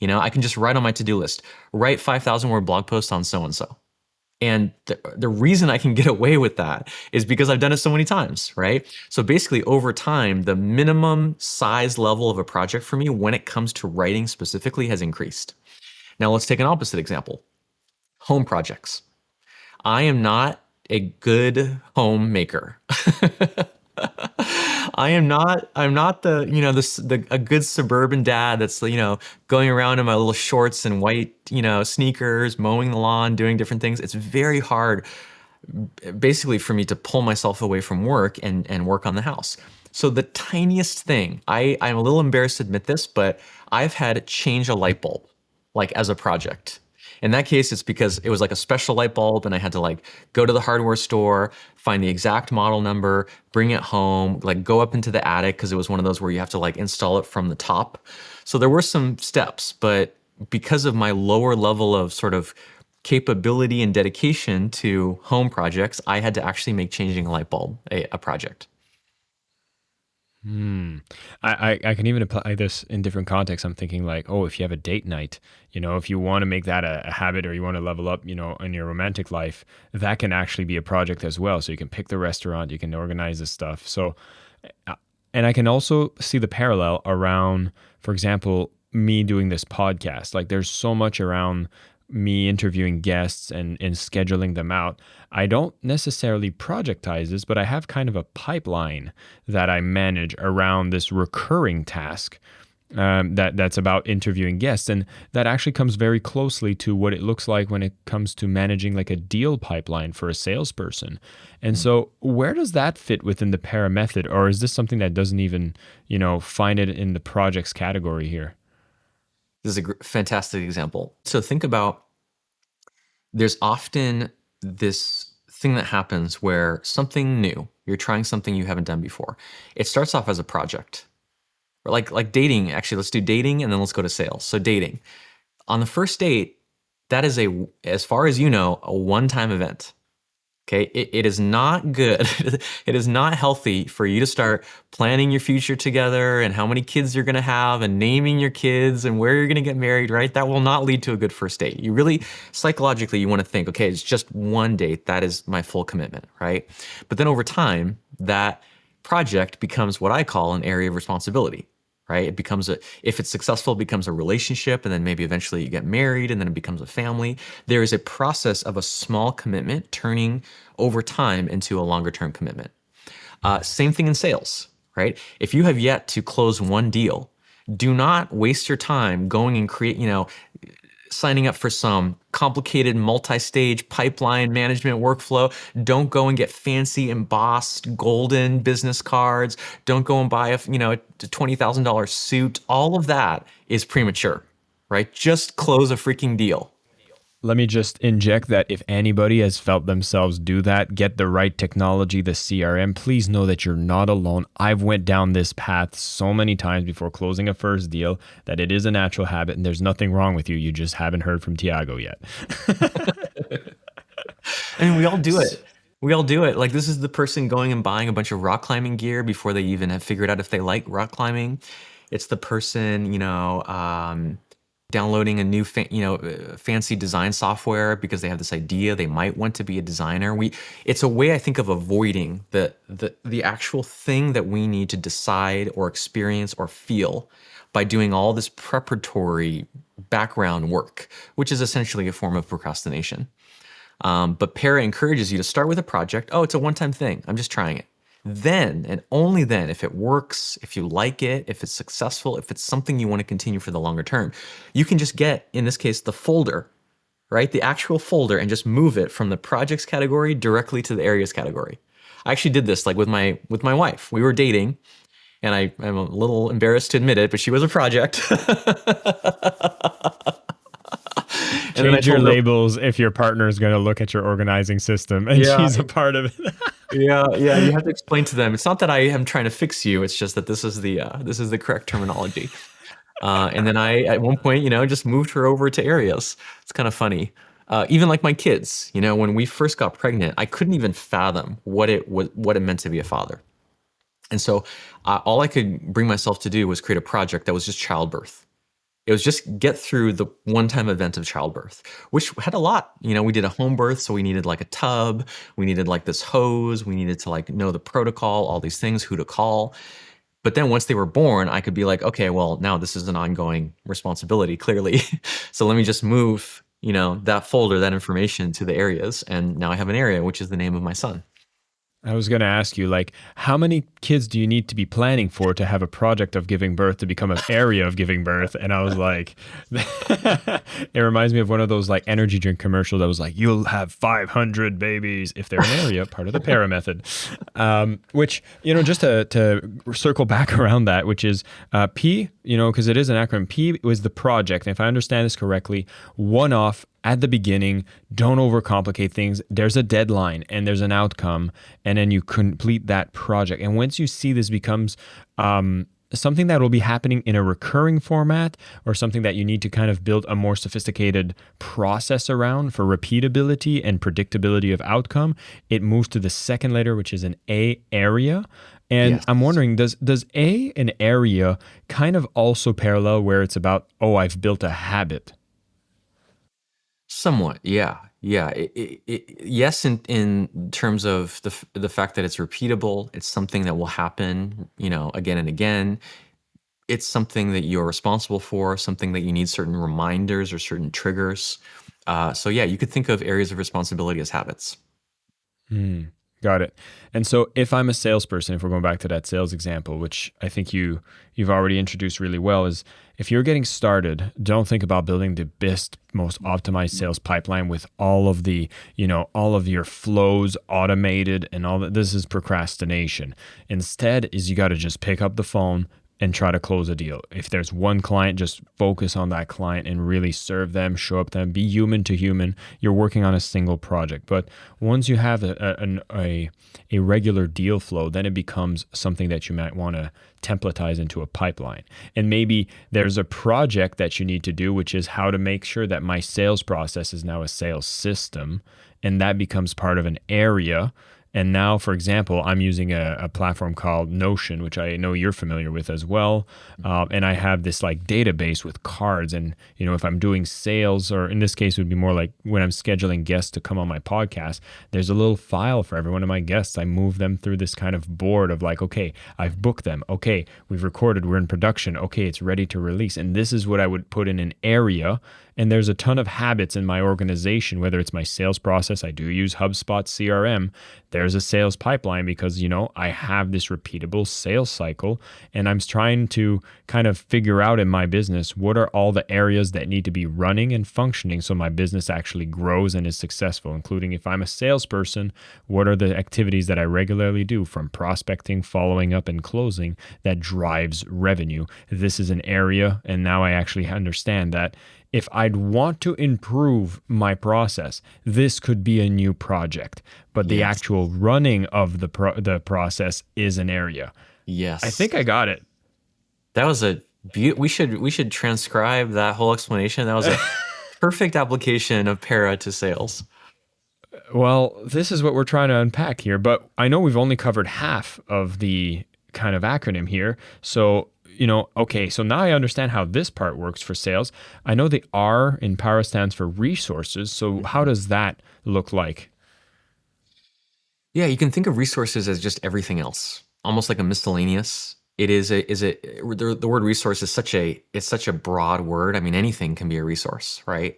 I can just write on my to-do list, write 5,000 word blog posts on so-and-so. And the reason I can get away with that is because I've done it so many times, right? So basically, over time, the minimum size level of a project for me when it comes to writing specifically has increased. Now let's take an opposite example. Home projects. I am not a good homemaker. I'm not a good suburban dad that's, going around in my little shorts and white, sneakers, mowing the lawn, doing different things. It's very hard basically for me to pull myself away from work and work on the house. So the tiniest thing, I'm a little embarrassed to admit this, but I've had to change a light bulb, like as a project. In that case, it's because it was like a special light bulb and I had to like go to the hardware store, find the exact model number, bring it home, like go up into the attic, because it was one of those where you have to like install it from the top. So there were some steps, but because of my lower level of sort of capability and dedication to home projects, I had to actually make changing a light bulb a project. I can even apply this in different contexts. I'm thinking like, oh, if you have a date night, if you want to make that a habit, or you want to level up, in your romantic life, that can actually be a project as well. So you can pick the restaurant, you can organize this stuff. So, and I can also see the parallel around, for example, me doing this podcast. Like, there's so much around me interviewing guests and scheduling them out. I don't necessarily projectize this, but I have kind of a pipeline that I manage around this recurring task. that's about interviewing guests, and that actually comes very closely to what it looks like when it comes to managing like a deal pipeline for a salesperson. And so, where does that fit within the para method, or is this something that doesn't even find it in the projects category here? This is a fantastic example. So think about, there's often this thing that happens where something new, you're trying something you haven't done before. It starts off as a project. Or like dating, actually, let's do dating and then let's go to sales. So dating. On the first date, that is as far as you know, a one-time event. Okay, it is not good. It is not healthy for you to start planning your future together and how many kids you're going to have and naming your kids and where you're going to get married, right? That will not lead to a good first date. You really, psychologically, you want to think, okay, it's just one date. That is my full commitment, right? But then over time, that project becomes what I call an area of responsibility. Right? It becomes if it's successful, it becomes a relationship, and then maybe eventually you get married, and then it becomes a family. There is a process of a small commitment turning over time into a longer term commitment. Same thing in sales, right? If you have yet to close one deal, do not waste your time going and signing up for some complicated multi-stage pipeline management workflow. Don't go and get fancy embossed golden business cards. Don't go and buy a $20,000 suit. All of that is premature, right? Just close a freaking deal. Let me just inject that if anybody has felt themselves do that, get the right technology, the CRM, please know that you're not alone. I've went down this path so many times before closing a first deal that it is a natural habit and there's nothing wrong with you. You just haven't heard from Tiago yet. I mean, we all do it. We all do it. Like, this is the person going and buying a bunch of rock climbing gear before they even have figured out if they like rock climbing. It's the person, downloading a new fancy design software because they have this idea they might want to be a designer. It's a way, I think, of avoiding the actual thing that we need to decide or experience or feel by doing all this preparatory background work, which is essentially a form of procrastination. But Para encourages you to start with a project. Oh, it's a one-time thing. I'm just trying it. Then, and only then, if it works, if you like it, if it's successful, if it's something you want to continue for the longer term, you can just get, in this case, the folder, right? The actual folder, and just move it from the projects category directly to the areas category. I actually did this like with my wife. We were dating, and I'm a little embarrassed to admit it, but she was a project. And change your labels if your partner is going to look at your organizing system and she's a part of it. Yeah. You have to explain to them. It's not that I am trying to fix you. It's just that this is the correct terminology. And then I, at one point, just moved her over to areas. It's kind of funny. Even like my kids, when we first got pregnant, I couldn't even fathom what it meant to be a father. And so all I could bring myself to do was create a project that was just childbirth. It was just get through the one-time event of childbirth, which had a lot. We did a home birth, so we needed like a tub, we needed like this hose, we needed to like know the protocol, all these things, who to call. But then once they were born, I could be like, okay, well, now this is an ongoing responsibility, clearly. So let me just move, that folder, that information to the areas. And now I have an area, which is the name of my son. I was going to ask you, like, how many kids do you need to be planning for to have a project of giving birth to become an area of giving birth? And I was like, it reminds me of one of those like energy drink commercials that was like, you'll have 500 babies if they're an area, part of the Para method. Which, just to circle back around that, which is P, because it is an acronym. P was the project. And if I understand this correctly, one-off at the beginning, don't overcomplicate things. There's a deadline and there's an outcome, and then you complete that project. And once you see this becomes something that will be happening in a recurring format, or something that you need to kind of build a more sophisticated process around for repeatability and predictability of outcome, it moves to the second letter, which is an A, area. And yes. I'm wondering, does A, an area, kind of also parallel where it's about, oh, I've built a habit? Somewhat, yeah. Yes, in terms of the fact that it's repeatable, it's something that will happen, again and again. It's something that you're responsible for, something that you need certain reminders or certain triggers. So yeah, you could think of areas of responsibility as habits. Got it. And so if I'm a salesperson, if we're going back to that sales example, which I think you've already introduced really well, is if you're getting started, don't think about building the best, most optimized sales pipeline with all of the, all of your flows automated and all that. This is procrastination. Instead, is you got to just pick up the phone and try to close a deal. If there's one client, just focus on that client and really serve them, show up them, be human to human. You're working on a single project. But once you have a regular deal flow, then it becomes something that you might want to templatize into a pipeline. And maybe there's a project that you need to do, which is how to make sure that my sales process is now a sales system. And that becomes part of an area. And now, for example, I'm using a platform called Notion, which I know you're familiar with as well. And I have this like database with cards. And, if I'm doing sales, or in this case, it would be more like when I'm scheduling guests to come on my podcast, there's a little file for every one of my guests. I move them through this kind of board of like, okay, I've booked them. Okay, we've recorded, we're in production. Okay, it's ready to release. And this is what I would put in an area. And there's a ton of habits in my organization, whether it's my sales process. I do use HubSpot CRM. There's a sales pipeline because, I have this repeatable sales cycle, and I'm trying to kind of figure out in my business, what are all the areas that need to be running and functioning so my business actually grows and is successful, including if I'm a salesperson, what are the activities that I regularly do from prospecting, following up, and closing that drives revenue. This is an area, and now I actually understand that if I'd want to improve my process, this could be a new project, but the Yes. actual running of the process is an area. I Yes. think I got it. That was we should transcribe that whole explanation. That was a perfect application of para to sales. Well, this is what we're trying to unpack here, but I know we've only covered half of the kind of acronym here. So, okay, so now I understand how this part works for sales. I know the R in Para stands for resources. So, how does that look like? Yeah, you can think of resources as just everything else, almost like a miscellaneous. It is the word resource is such a broad word. I mean, anything can be a resource, right?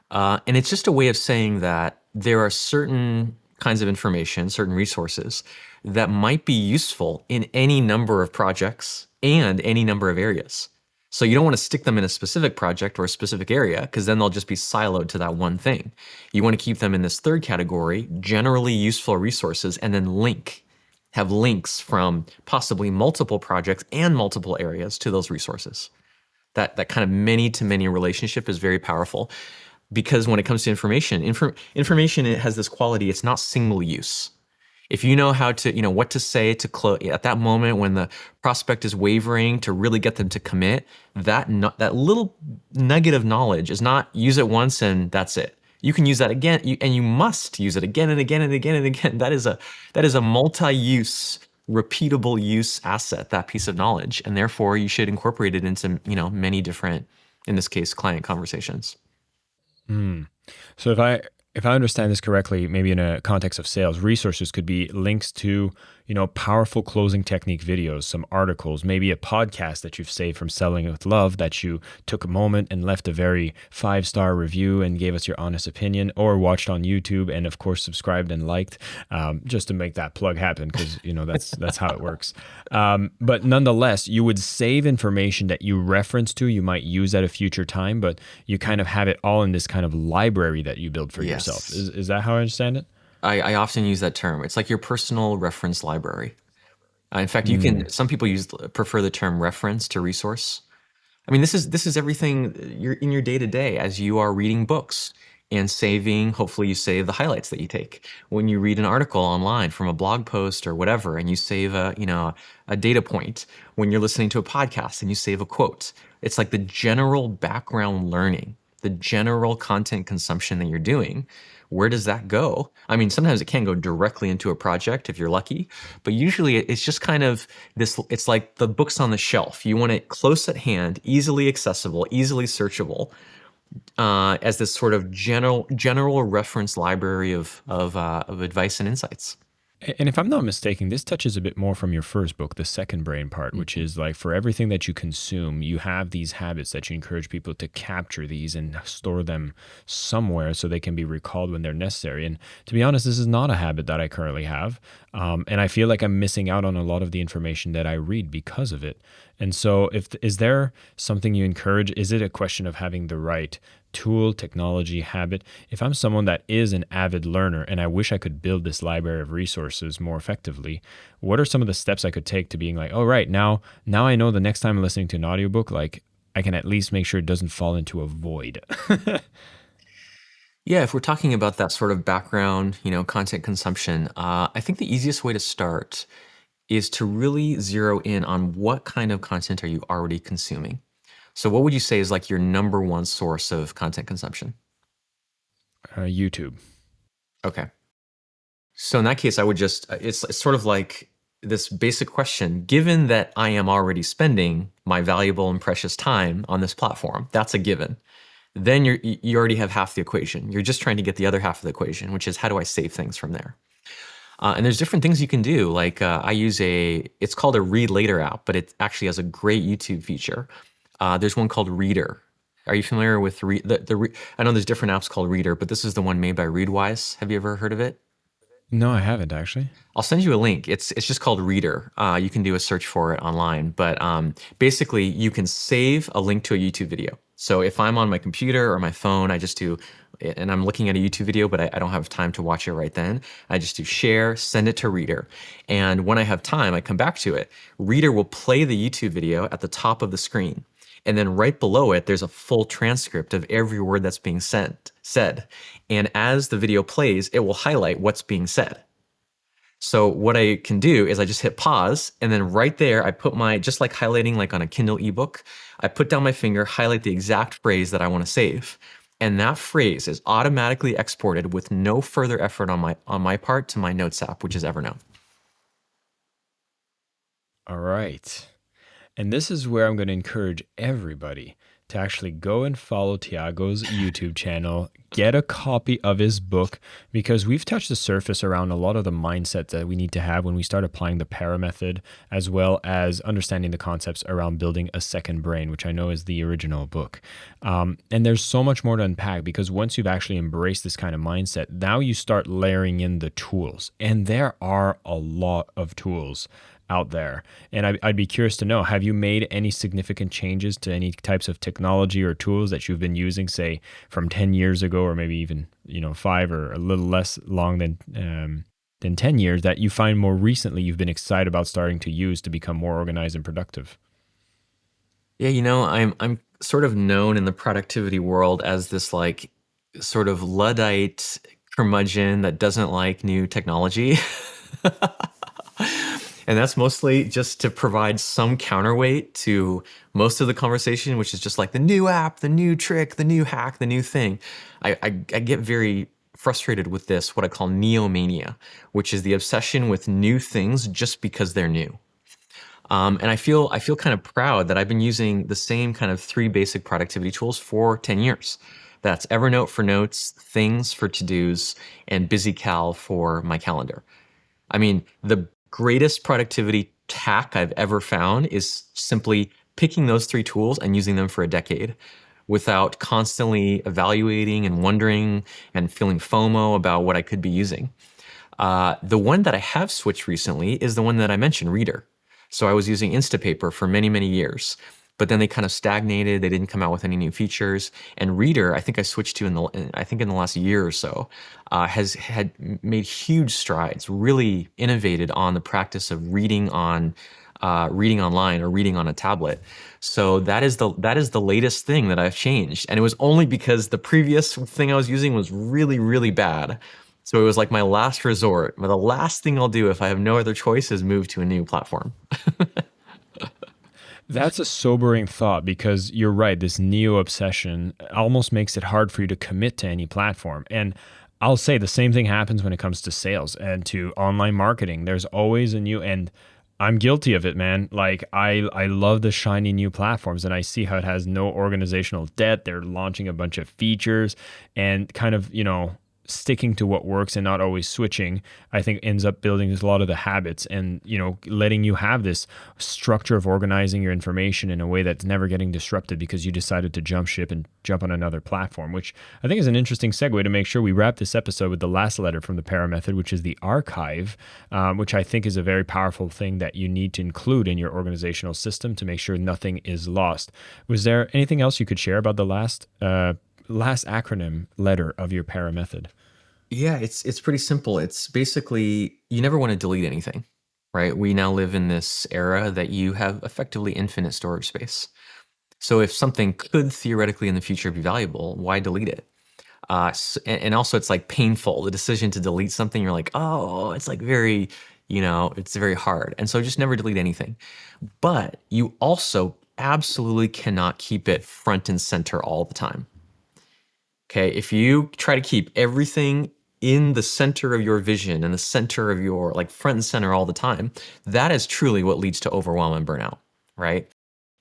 And it's just a way of saying that there are certain kinds of information, certain resources that might be useful in any number of projects and any number of areas. So you don't want to stick them in a specific project or a specific area because then they'll just be siloed to that one thing. You want to keep them in this third category, generally useful resources, and then have links from possibly multiple projects and multiple areas to those resources. That kind of many to many relationship is very powerful because when it comes to information, it has this quality. It's not single use. If you know how to, what to say to close at that moment when the prospect is wavering to really get them to commit, that little nugget of knowledge is not use it once and that's it. You can use that again, and you must use it again and again and again and again. That is a multi-use, repeatable use asset. That piece of knowledge, and therefore you should incorporate it into many different, in this case, client conversations. So if I understand this correctly, maybe in a context of sales, resources could be links to, powerful closing technique videos, some articles, maybe a podcast that you've saved from Selling It with Love that you took a moment and left a very 5-star review and gave us your honest opinion, or watched on YouTube and of course subscribed and liked, just to make that plug happen because that's how it works. But nonetheless, you would save information that you reference to, you might use at a future time, but you kind of have it all in this kind of library that you build for yourself. Yes. Is that how I understand it? I often use that term. It's like your personal reference library. In fact, you can. Some people prefer the term reference to resource. I mean, this is everything you're in your day to day as you are reading books and saving. Hopefully, you save the highlights that you take when you read an article online from a blog post or whatever, and you save a data point. When you're listening to a podcast and you save a quote, it's like the general background learning, the general content consumption that you're doing. Where does that go? I mean, sometimes it can go directly into a project if you're lucky, but usually it's just kind of this, it's like the books on the shelf. You want it close at hand, easily accessible, easily searchable, as this sort of general reference library of advice and insights. And if I'm not mistaken, this touches a bit more from your first book, the second brain part, which Mhm. is like for everything that you consume, you have these habits that you encourage people to capture these and store them somewhere so they can be recalled when they're necessary. And to be honest, this is not a habit that I currently have. And I feel like I'm missing out on a lot of the information that I read because of it. And so, if is there something you encourage? Is it a question of having the right tool, technology, habit? If I'm someone that is an avid learner and I wish I could build this library of resources more effectively, what are some of the steps I could take to being like, oh, right, now I know the next time I'm listening to an audiobook, like I can at least make sure it doesn't fall into a void. Yeah, if we're talking about that sort of background, content consumption, I think the easiest way to start is to really zero in on what kind of content are you already consuming. So, what would you say is like your number one source of content consumption? YouTube. Okay. So, in that case, I would just, it's sort of like this basic question. Given that I am already spending my valuable and precious time on this platform, that's a given. Then you already have half the equation. You're just trying to get the other half of the equation, which is how do I save things from there? And there's different things you can do. Like I use it's called a Read Later app, but it actually has a great YouTube feature. There's one called Reader. Are you familiar with I know there's different apps called Reader, but this is the one made by Readwise. Have you ever heard of it? No, I haven't actually. I'll send you a link. It's just called Reader. You can do a search for it online, but basically you can save a link to a YouTube video. So if I'm on my computer or my phone, I just do, and I'm looking at a YouTube video, but I don't have time to watch it right then. I just do share, send it to Reader, and when I have time, I come back to it. Reader will play the YouTube video at the top of the screen. And then right below it, there's a full transcript of every word that's being said. And as the video plays, it will highlight what's being said. So what I can do is I just hit pause, and then right there I put just like highlighting like on a Kindle ebook, I put down my finger, highlight the exact phrase that I want to save. And that phrase is automatically exported with no further effort on my part to my notes app, which is Evernote. All right. And this is where I'm going to encourage everybody to actually go and follow Tiago's YouTube channel, get a copy of his book, because we've touched the surface around a lot of the mindset that we need to have when we start applying the para method, as well as understanding the concepts around building a second brain, which I know is the original book. And there's so much more to unpack because once you've actually embraced this kind of mindset, now you start layering in the tools. And there are a lot of tools out there. And I'd be curious to know, have you made any significant changes to any types of technology or tools that you've been using, say, from 10 years ago, or maybe even, 5 or a little less long than 10 years that you find more recently you've been excited about starting to use to become more organized and productive? Yeah, I'm sort of known in the productivity world as this like sort of Luddite curmudgeon that doesn't like new technology. And that's mostly just to provide some counterweight to most of the conversation, which is just like the new app, the new trick, the new hack, the new thing. I get very frustrated with this, what I call neomania, which is the obsession with new things just because they're new. And I feel kind of proud that I've been using the same kind of three basic productivity tools for 10 years. That's Evernote for notes, Things for to-dos, and BusyCal for my calendar. I mean, the greatest productivity hack I've ever found is simply picking those three tools and using them for a decade without constantly evaluating and wondering and feeling FOMO about what I could be using. The one that I have switched recently is the one that I mentioned, Reader. So I was using Instapaper for many, many years, but then they kind of stagnated. They didn't come out with any new features. And Reader, I think I switched to in the last year or so, has had made huge strides, really innovated on the practice of reading online or reading on a tablet. So that is the latest thing that I've changed, and it was only because the previous thing I was using was really, really bad. So it was like my last resort. But the last thing I'll do if I have no other choice is move to a new platform. That's a sobering thought because you're right. This neo obsession almost makes it hard for you to commit to any platform. And I'll say the same thing happens when it comes to sales and to online marketing. There's always a new, and I'm guilty of it, man. Like I love the shiny new platforms and I see how it has no organizational debt. They're launching a bunch of features and kind of, sticking to what works and not always switching, I think ends up building a lot of the habits and, letting you have this structure of organizing your information in a way that's never getting disrupted because you decided to jump ship and jump on another platform, which I think is an interesting segue to make sure we wrap this episode with the last letter from the Para method, which is the archive, which I think is a very powerful thing that you need to include in your organizational system to make sure nothing is lost. Was there anything else you could share about the last acronym letter of your Para method? Yeah, it's pretty simple. It's basically you never want to delete anything, right? We now live in this era that you have effectively infinite storage space. So if something could theoretically in the future be valuable, why delete it? And also it's like painful. The decision to delete something, you're like, oh, it's like very, it's very hard. And so just never delete anything. But you also absolutely cannot keep it front and center all the time. Okay, if you try to keep everything in the center of your vision and the center of your like front and center all the time, that is truly what leads to overwhelm and burnout, right?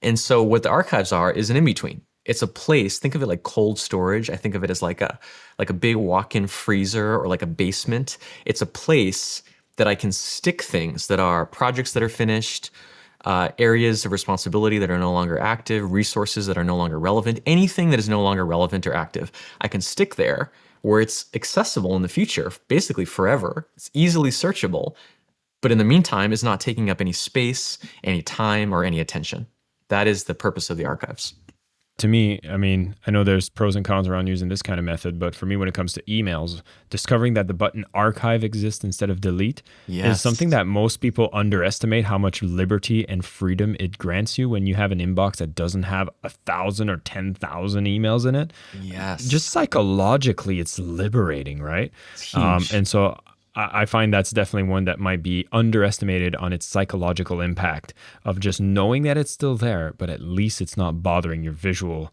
And so what the archives are is an in-between. It's a place, think of it like cold storage. I think of it as like a big walk-in freezer or like a basement. It's a place that I can stick things that are projects that are finished, areas of responsibility that are no longer active, resources that are no longer relevant, anything that is no longer relevant or active, I can stick there where it's accessible in the future, basically forever. It's easily searchable, but in the meantime, is not taking up any space, any time, or any attention. That is the purpose of the archives. To me, I mean, I know there's pros and cons around using this kind of method, but for me, when it comes to emails, discovering that the button archive exists instead of delete is something that most people underestimate how much liberty and freedom it grants you when you have an inbox that doesn't have 1,000 or 10,000 emails in it. Yes. Just psychologically, it's liberating, right? It's huge. And so I find that's definitely one that might be underestimated on its psychological impact of just knowing that it's still there, but at least it's not bothering your visual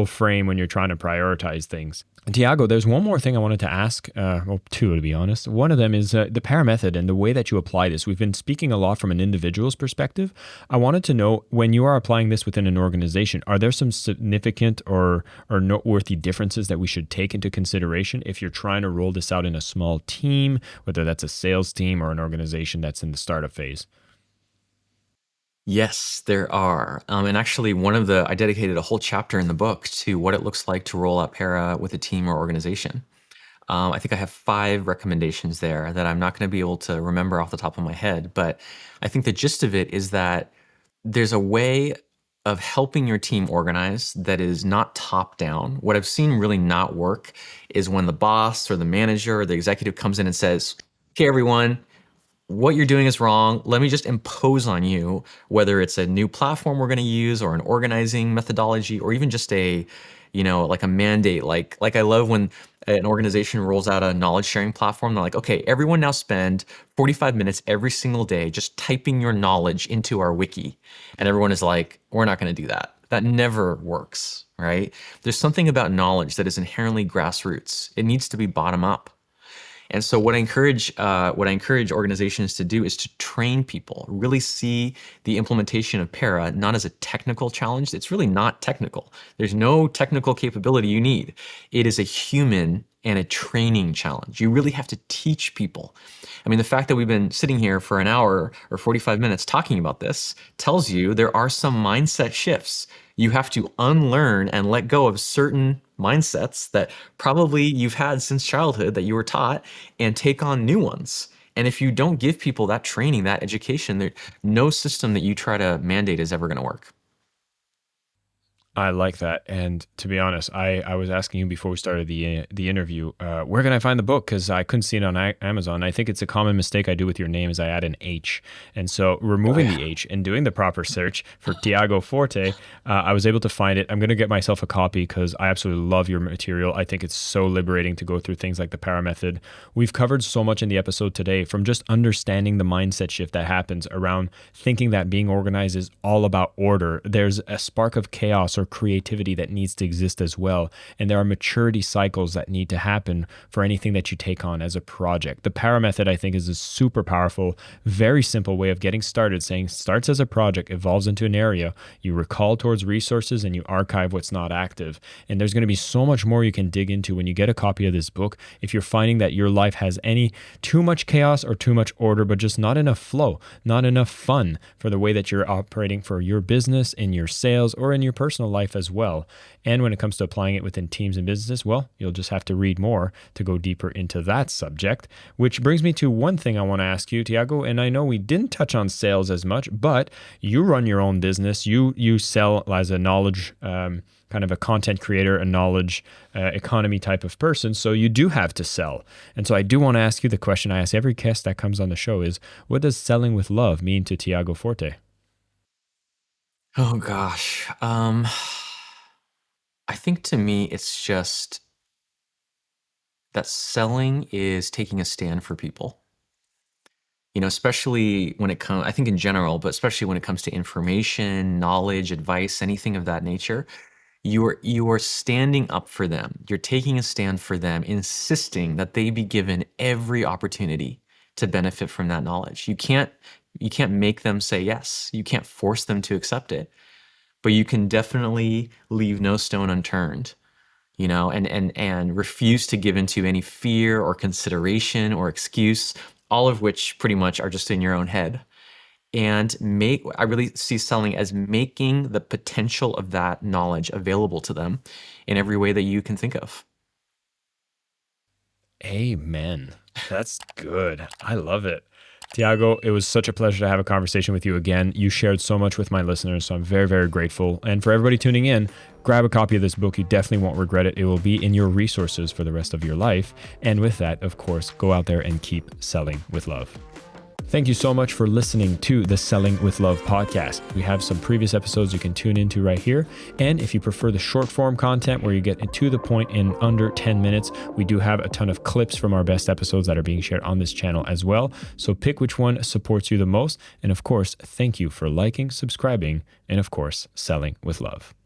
frame when you're trying to prioritize things. And Tiago, there's one more thing I wanted to ask, well, two to be honest. One of them is the Para method and the way that you apply this. We've been speaking a lot from an individual's perspective. I wanted to know, when you are applying this within an organization, are there some significant or noteworthy differences that we should take into consideration if you're trying to roll this out in a small team, whether that's a sales team or an organization that's in the startup phase? Yes, there are. And actually, I dedicated a whole chapter in the book to what it looks like to roll out Para with a team or organization. I think I have 5 recommendations there that I'm not going to be able to remember off the top of my head, but I think the gist of it is that there's a way of helping your team organize that is not top down. What I've seen really not work is when the boss or the manager or the executive comes in and says, "Okay, everyone, what you're doing is wrong. Let me just impose on you, whether it's a new platform we're going to use or an organizing methodology or even just like a mandate. Like I love when an organization rolls out a knowledge sharing platform. They're like, okay, everyone now spend 45 minutes every single day just typing your knowledge into our wiki. And everyone is like, we're not going to do that. That never works, right? There's something about knowledge that is inherently grassroots. It needs to be bottom up. And so what I encourage organizations to do is to train people, really see the implementation of Para not as a technical challenge. It's really not technical. There's no technical capability you need. It is a human and a training challenge. You really have to teach people. I mean, the fact that we've been sitting here for an hour or 45 minutes talking about this tells you there are some mindset shifts. You have to unlearn and let go of certain mindsets that probably you've had since childhood that you were taught and take on new ones. And if you don't give people that training, that education, no system that you try to mandate is ever going to work. I like that. And to be honest, I was asking you before we started the interview, where can I find the book? Because I couldn't see it on Amazon. I think it's a common mistake I do with your name is I add an H. And so removing the H and doing the proper search for Tiago Forte, I was able to find it. I'm going to get myself a copy because I absolutely love your material. I think it's so liberating to go through things like the Para method. We've covered so much in the episode today, from just understanding the mindset shift that happens around thinking that being organized is all about order. There's a spark of chaos or creativity that needs to exist as well. And there are maturity cycles that need to happen for anything that you take on as a project. The POWER method, I think, is a super powerful, very simple way of getting started, saying starts as a project, evolves into an area, you recall towards resources, and you archive what's not active. And there's going to be so much more you can dig into when you get a copy of this book. If you're finding that your life has any too much chaos or too much order, but just not enough flow, not enough fun for the way that you're operating for your business, in your sales, or in your personal life as well. And when it comes to applying it within teams and businesses, well, you'll just have to read more to go deeper into that subject. Which brings me to one thing I want to ask you, Tiago, and I know we didn't touch on sales as much, but you run your own business. You sell as a knowledge kind of a content creator, a knowledge economy type of person. So you do have to sell. And so I do want to ask you the question I ask every guest that comes on the show is, what does selling with love mean to Tiago Forte? Oh gosh. I think to me, it's just that selling is taking a stand for people. Especially when it comes, I think in general, but especially when it comes to information, knowledge, advice, anything of that nature, you are standing up for them. You're taking a stand for them, insisting that they be given every opportunity to benefit from that knowledge. You can't make them say yes. You can't force them to accept it, but you can definitely leave no stone unturned, and refuse to give into any fear or consideration or excuse, all of which pretty much are just in your own head. And I really see selling as making the potential of that knowledge available to them in every way that you can think of. Amen. That's good. I love it. Tiago, it was such a pleasure to have a conversation with you again. You shared so much with my listeners, so I'm very, very grateful. And for everybody tuning in, grab a copy of this book. You definitely won't regret it. It will be in your resources for the rest of your life. And with that, of course, go out there and keep selling with love. Thank you so much for listening to the Selling with Love podcast. We have some previous episodes you can tune into right here. And if you prefer the short form content where you get to the point in under 10 minutes, we do have a ton of clips from our best episodes that are being shared on this channel as well. So pick which one supports you the most. And of course, thank you for liking, subscribing, and of course, selling with love.